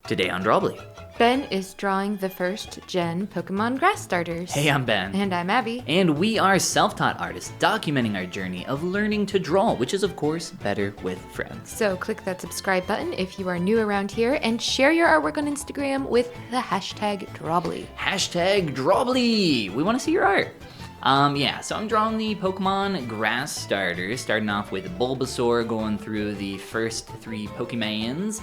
Today on Drawbli. Ben is drawing the first gen Pokemon grass starters. Hey, I'm Ben. And I'm Abby. And we are self-taught artists documenting our journey of learning to draw, which is of course better with friends. So click that subscribe button if you are new around here and share your artwork on Instagram with the hashtag Drawbli. Hashtag Drawbli. We want to see your art. So I'm drawing the Pokemon grass starters, starting off with Bulbasaur, going through the first 3 Pokemons.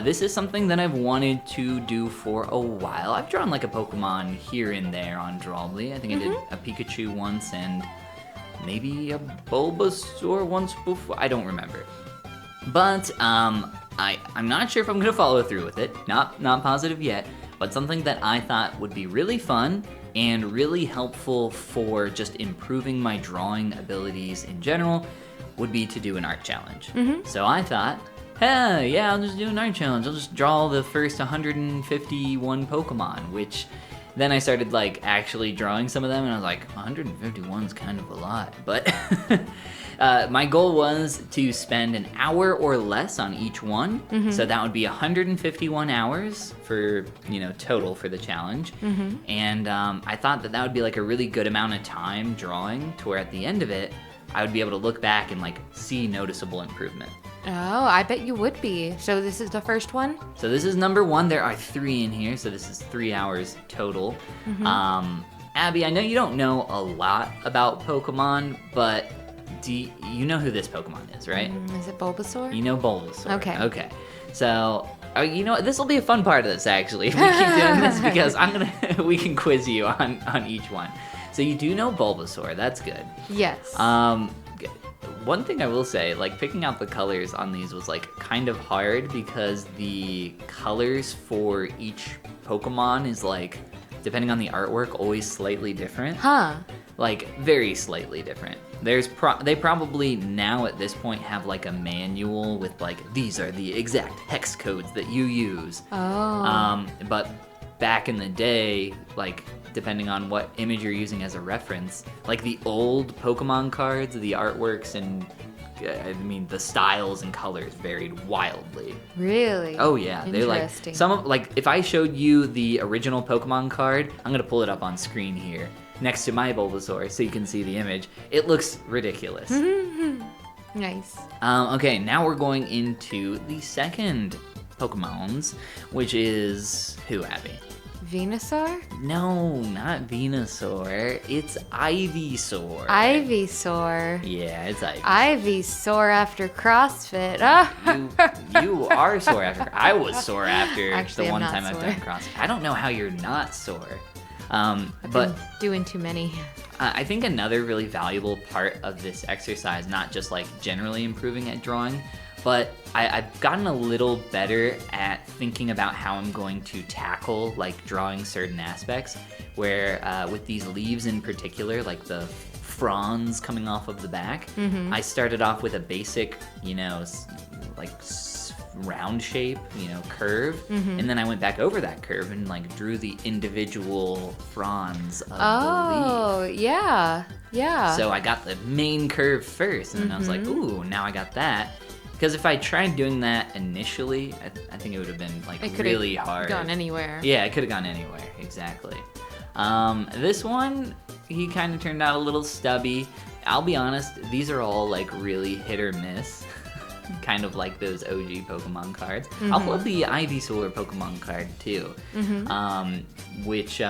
This is something that I've wanted to do for a while. I've drawn like a Pokemon here and there on Drawbli. I think I did a Pikachu once and maybe a Bulbasaur once before. I don't remember. But I'm not sure if I'm gonna follow through with it. Not positive yet. But something that I thought would be really fun and really helpful for just improving my drawing abilities in general would be to do an art challenge. So I thought, hey, yeah, I'll just do an art challenge. I'll just draw the first 151 Pokemon, which then I started like actually drawing some of them and I was like, 151 is kind of a lot. But my goal was to spend an hour or less on each one. So that would be 151 hours for, total for the challenge. And I thought that would be like a really good amount of time drawing to where at the end of it, I would be able to look back and like see noticeable improvement. Oh, I bet you would be. So this is the first one? So this is number 1. There are 3 in here, so this is 3 hours total. Abby, I know you don't know a lot about Pokemon, but you know who this Pokemon is, right? Is it Bulbasaur? You know Bulbasaur. Okay. So, this will be a fun part of this actually. If we keep doing this because we can quiz you on each one. So you do know Bulbasaur, that's good. Yes. One thing I will say, like picking out the colors on these was like kind of hard because the colors for each Pokemon is like, depending on the artwork, always slightly different. Huh. Like very slightly different. They probably now at this point have like a manual with like, these are the exact hex codes that you use. Oh. But back in the day, like depending on what image you're using as a reference, like the old Pokemon cards, the artworks and the styles and colors varied wildly. Really? Oh yeah, they're like if I showed you the original Pokemon card, I'm gonna pull it up on screen here next to my Bulbasaur so you can see the image. It looks ridiculous. Nice. Okay, now we're going into the second Pokemons, which is who, Abby? Venusaur? No, not Venusaur. It's Ivysaur. Ivysaur. Yeah, it's Ivysaur. Ivysaur after CrossFit. You are sore after. I was sore after Actually, the one I'm not time I've sore. done CrossFit. I don't know how you're not sore. I've But been doing too many. I think another really valuable part of this exercise, not just like generally improving at drawing, but I've gotten a little better at thinking about how I'm going to tackle like drawing certain aspects, where with these leaves in particular, like the fronds coming off of the back, I started off with a basic, round shape, curve, and then I went back over that curve and like drew the individual fronds of the leaf. Oh, yeah. So I got the main curve first, and then I was like, ooh, now I got that. Because if I tried doing that initially, I think it would have been like really hard. Gone anywhere. Yeah, it could have gone anywhere, exactly. This one, he kind of turned out a little stubby. I'll be honest, these are all like really hit or miss. Kind of like those OG Pokemon cards. I'll pull up the Ivysaur Pokemon card too, which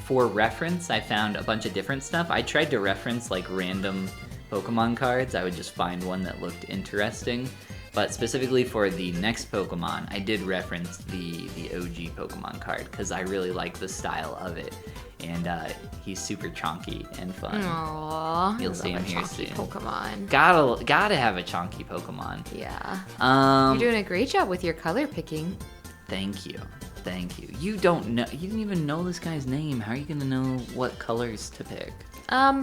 for reference, I found a bunch of different stuff. I tried to reference like random Pokemon cards. I would just find one that looked interesting. But specifically for the next Pokemon, I did reference the OG Pokemon card because I really like the style of it. And he's super chonky and fun. Aww. You'll see him here soon. Pokemon. Gotta have a chonky Pokemon. Yeah. You're doing a great job with your color picking. Thank you. You didn't even know this guy's name. How are you gonna know what colors to pick?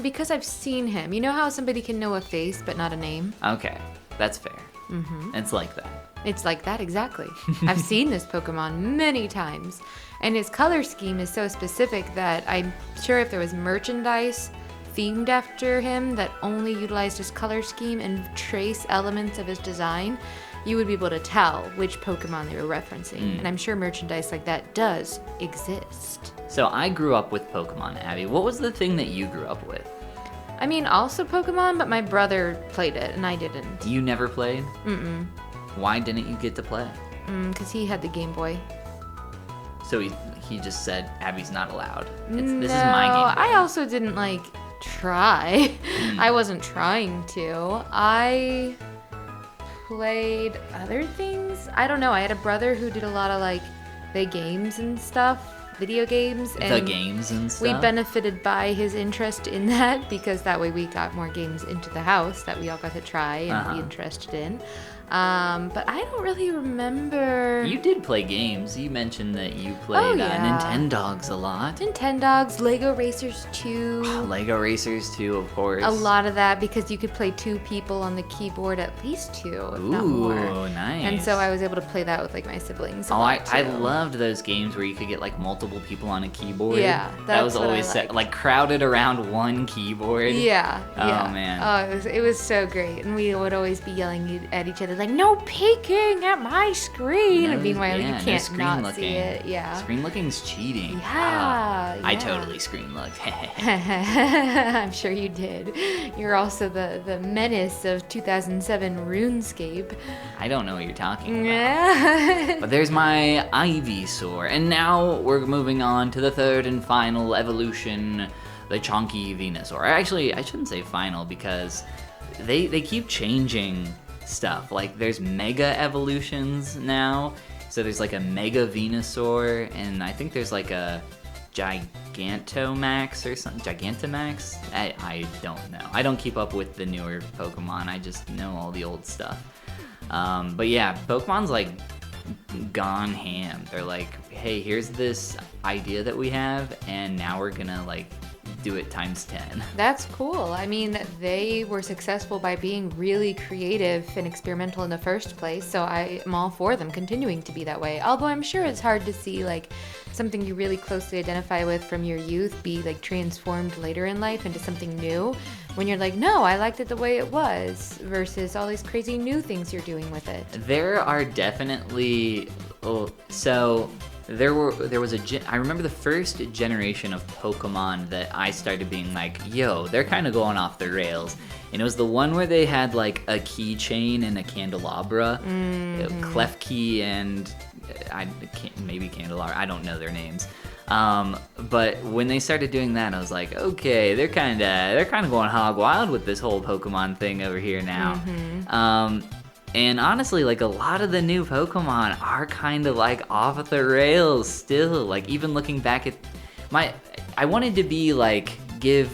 Because I've seen him. You know how somebody can know a face but not a name? Okay, that's fair. It's like that. It's like that, exactly. I've seen this Pokemon many times, and his color scheme is so specific that I'm sure if there was merchandise themed after him that only utilized his color scheme and trace elements of his design, you would be able to tell which Pokemon they were referencing. Mm. And I'm sure merchandise like that does exist. So I grew up with Pokemon, Abby. What was the thing that you grew up with? I mean, also Pokemon, but my brother played it and I didn't. You never played? Mm-mm. Why didn't you get to play? Because he had the Game Boy. So he just said, Abby's not allowed. This No, is my Game Boy. I also didn't, like, try. I wasn't trying to. I played other things. I don't know. I had a brother who did a lot of, like, the games and stuff. Video games. And the games and stuff? we benefited by his interest in that because that way we got more games into the house that we all got to try and be interested in. But I don't really remember. You did play games. You mentioned that you played Nintendogs a lot. Nintendogs, Lego Racers 2. Lego Racers 2, of course. A lot of that because you could play 2 people on the keyboard, at least 2, if not more. Ooh, nice. And so I was able to play that with like my siblings. I loved those games where you could get like multiple people on a keyboard. Yeah, that was that's what I always liked. like crowded around one keyboard. Yeah. Oh, man. Oh, it was so great, and we would always be yelling at each other like, "No peeking at my screen!" And meanwhile, you can't not see it. Yeah. Screen looking's cheating. Yeah, I yeah. totally screen looked. I'm sure you did. You're also the menace of 2007 RuneScape. I don't know what you're talking about. Yeah. But there's my Ivysaur, and now we're moving on to the third and final evolution, the chunky Venusaur. Actually, I shouldn't say final because they keep changing stuff. Like there's mega evolutions now, so there's like a mega Venusaur, and I think there's like a Gigantamax or something. Gigantamax? I don't know. I don't keep up with the newer Pokemon. I just know all the old stuff. But yeah, Pokemon's like gone ham. They're like, hey, here's this idea that we have, and now we're gonna like do it times 10. That's cool. I mean, they were successful by being really creative and experimental in the first place, so I am all for them continuing to be that way. Although I'm sure it's hard to see like something you really closely identify with from your youth be like transformed later in life into something new when you're like, no, I liked it the way it was, versus all these crazy new things you're doing with it. There are definitely There was I remember the first generation of Pokemon that I started being like, yo, they're kind of going off the rails. And it was the one where they had like a keychain and a candelabra, Klefki and maybe Candelabra, I don't know their names. But when they started doing that, I was like, okay, they're kind of going hog wild with this whole Pokemon thing over here now. And honestly, like a lot of the new Pokemon are kind of like off the rails still. Like even looking back at I wanted to be like give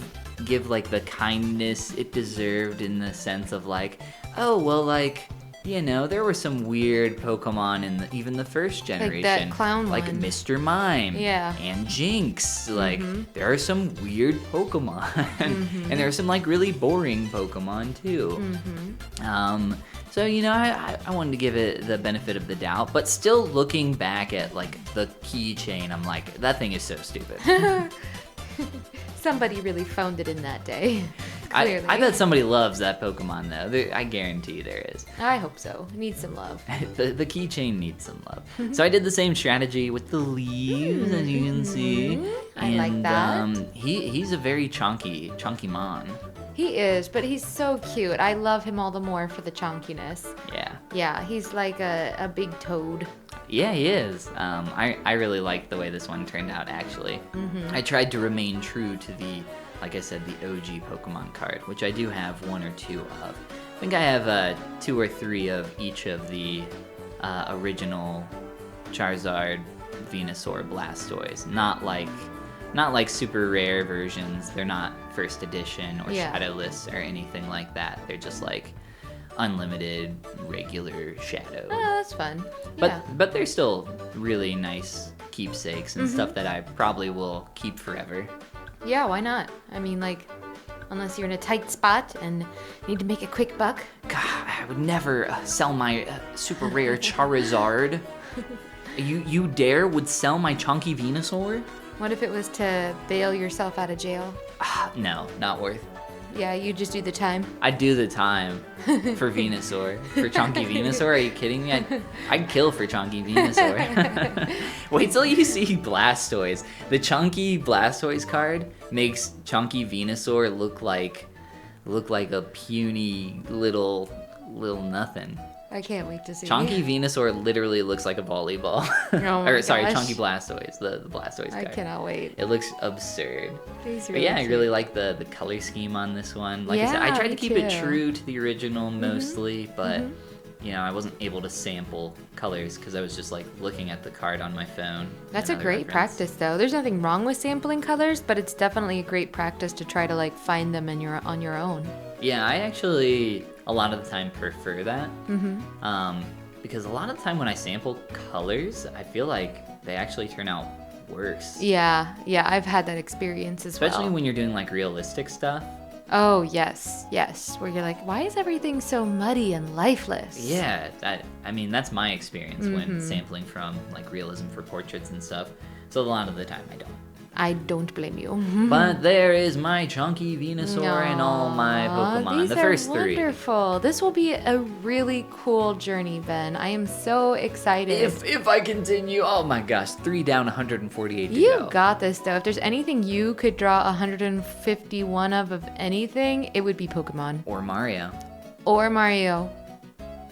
like the kindness it deserved in the sense of like, oh well, like, you know, there were some weird Pokemon in even the first generation, like that clown like one. Mr. Mime, and Jinx. Like there are some weird Pokemon, and there are some like really boring Pokemon too. So, you know, I wanted to give it the benefit of the doubt, but still looking back at, like, the keychain, I'm like, that thing is so stupid. Somebody really phoned it in that day. Clearly. I bet somebody loves that Pokemon, though. I guarantee there is. I hope so. It needs some love. The keychain needs some love. So I did the same strategy with the leaves, as you can see. I like that. He's a very chunky mon. He is, but he's so cute. I love him all the more for the chunkiness. Yeah. Yeah, he's like a big toad. Yeah, he is. I really like the way this one turned out, actually. I tried to remain true to the, like I said, the OG Pokemon card, which I do have 1 or 2 of. I think I have 2 or 3 of each of the original Charizard, Venusaur, Blastoise. Not like super rare versions. They're not first edition or shadowless or anything like that. They're just like unlimited regular shadow. Oh, that's fun. Yeah. But they're still really nice keepsakes and stuff that I probably will keep forever. Yeah, why not? I mean, like, unless you're in a tight spot and need to make a quick buck. God, I would never sell my super rare Charizard. You would sell my chunky Venusaur? What if it was to bail yourself out of jail? No, not worth. Yeah, you just do the time. I'd do the time for Venusaur. For Chunky Venusaur? Are you kidding me? I'd kill for Chunky Venusaur. Wait till you see Blastoise. The Chunky Blastoise card makes Chunky Venusaur look like a puny little nothing. I can't wait to see. Chunky Venusaur literally looks like a volleyball. Oh my Sorry, gosh. Chunky Blastoise, the Blastoise I card. cannot wait. It looks absurd. He's But really yeah, I cute. really like the color scheme on this one. Like I said, I Yeah, tried to me keep it too. true to the original mostly, but you know, I wasn't able to sample colors because I was just like looking at the card on my phone. That's a and other great reference. practice, though. There's nothing wrong with sampling colors, but it's definitely a great practice to try to like find them on your own. Yeah, I actually a lot of the time prefer that. Because a lot of the time when I sample colors, I feel like they actually turn out worse. Yeah, I've had that experience as Especially well. when you're doing like realistic stuff. Oh, yes, where you're like, why is everything so muddy and lifeless? Yeah, I mean that's my experience when sampling from like realism for portraits and stuff. So a lot of the time I don't. I don't blame you. But there is my Chunky Venusaur and all my Pokemon. These The first are three. wonderful. This will be a really cool journey, Ben. I am so excited. If I continue, oh my gosh, 3 down, 148 to You go. got this, though. If there's anything you could draw 151 of anything, it would be Pokemon. Or Mario, Or Mario.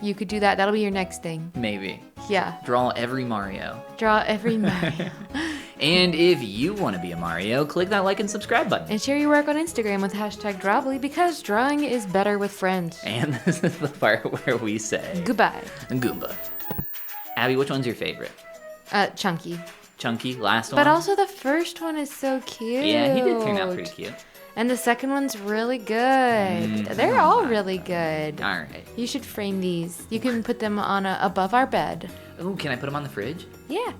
You could do that. That'll be your next thing. maybe. Yeah. Draw every Mario. Draw every Mario. And if you want to be a Mario, click that like and subscribe button. And share your work on Instagram with #Drawbli because drawing is better with friends. And this is the part where we say Goodbye. Goomba. Abby, which one's your favorite? Chunky. Chunky, last one? But also the first one is so cute. Yeah, he did turn out pretty cute. And the second one's really good. They're all really good. All right. You should frame these. You can put them on above our bed. Ooh, can I put them on the fridge? Yeah.